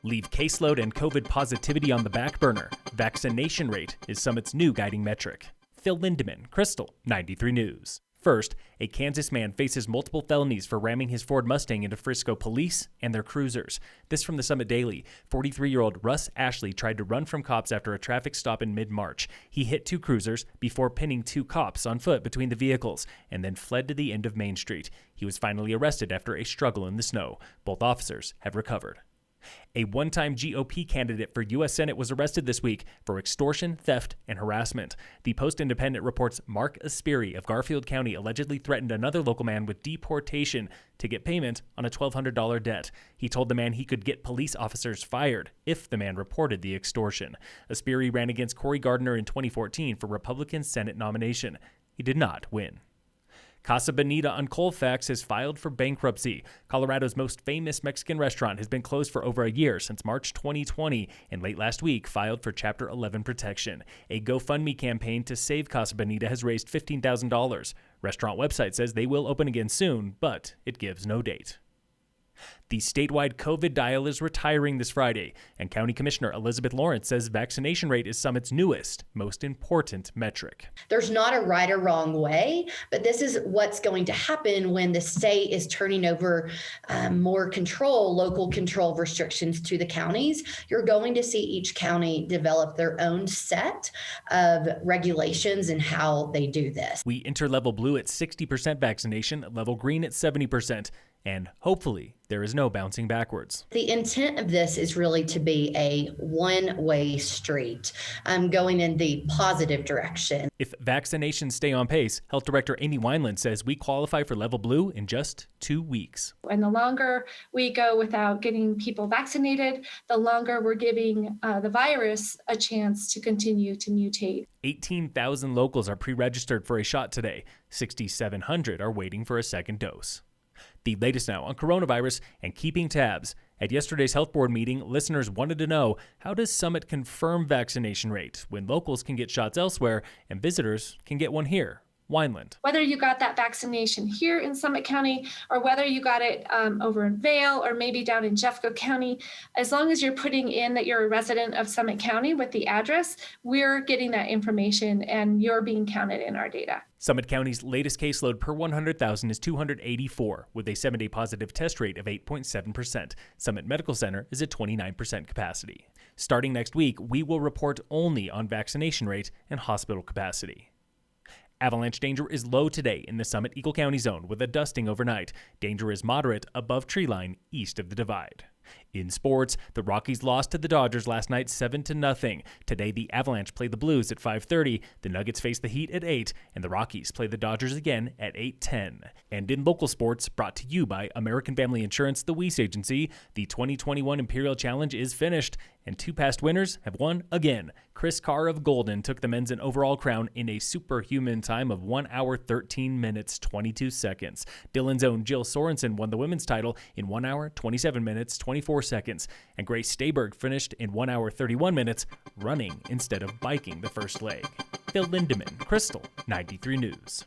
Leave caseload and COVID positivity on the back burner. Vaccination rate is Summit's new guiding metric. Phil Lindemann, Krystal, 93 News. First, a Kansas man faces multiple felonies for ramming his Ford Mustang into Frisco police and their cruisers. This from the Summit Daily. 43-year-old Russ Ashley tried to run from cops after a traffic stop in mid-March. He hit two cruisers before pinning two cops on foot between the vehicles and then fled to the end of Main Street. He was finally arrested after a struggle in the snow. Both officers have recovered. A one-time GOP candidate for U.S. Senate was arrested this week for extortion, theft, and harassment. The Post-Independent reports Mark Aspiri of Garfield County allegedly threatened another local man with deportation to get payment on a $1,200 debt. He told the man he could get police officers fired if the man reported the extortion. Aspiri ran against Cory Gardner in 2014 for Republican Senate nomination. He did not win. Casa Bonita on Colfax has filed for bankruptcy. Colorado's most famous Mexican restaurant has been closed for over a year since March 2020 and late last week filed for Chapter 11 protection. A GoFundMe campaign to save Casa Bonita has raised $15,000. Restaurant website says they will open again soon, but it gives no date. The statewide COVID dial is retiring this Friday, and County Commissioner Elizabeth Lawrence says vaccination rate is Summit's newest, most important metric. There's not a right or wrong way, but this is what's going to happen when the state is turning over more control, local control restrictions to the counties. You're going to see each county develop their own set of regulations and how they do this. We enter level blue at 60% vaccination, level green at 70%. And hopefully, there is no bouncing backwards. The intent of this is really to be a one-way street, going in the positive direction. If vaccinations stay on pace, Health Director Amy Wineland says we qualify for level blue in just 2 weeks. And the longer we go without getting people vaccinated, the longer we're giving the virus a chance to continue to mutate. 18,000 locals are pre-registered for a shot today. 6,700 are waiting for a second dose. The latest now on coronavirus and keeping tabs. At yesterday's health board meeting, listeners wanted to know, how does Summit confirm vaccination rate when locals can get shots elsewhere and visitors can get one here? Wineland. Whether you got that vaccination here in Summit County or whether you got it over in Vail or maybe down in Jeffco County, as long as you're putting in that you're a resident of Summit County with the address, we're getting that information and you're being counted in our data. Summit County's latest caseload per 100,000 is 284, with a 7-day positive test rate of 8.7%. Summit Medical Center is at 29% capacity. Starting next week, we will report only on vaccination rate and hospital capacity. Avalanche danger is low today in the Summit Eagle County zone with a dusting overnight. Danger is moderate above tree line east of the divide. In sports, the Rockies lost to the Dodgers last night 7-0. Today, the Avalanche play the Blues at 5:30, the Nuggets face the Heat at 8, and the Rockies play the Dodgers again at 8:10. And in local sports, brought to you by American Family Insurance, the Weiss Agency, the 2021 Imperial Challenge is finished, and two past winners have won again. Chris Carr of Golden took the men's and overall crown in a superhuman time of 1 hour, 13 minutes, 22 seconds. Dillon's own Jill Sorensen won the women's title in 1 hour, 27 minutes, 24 seconds. And Grace Stayberg finished in 1 hour, 31 minutes, running instead of biking the first leg. Phil Lindemann, Krystal, 93 News.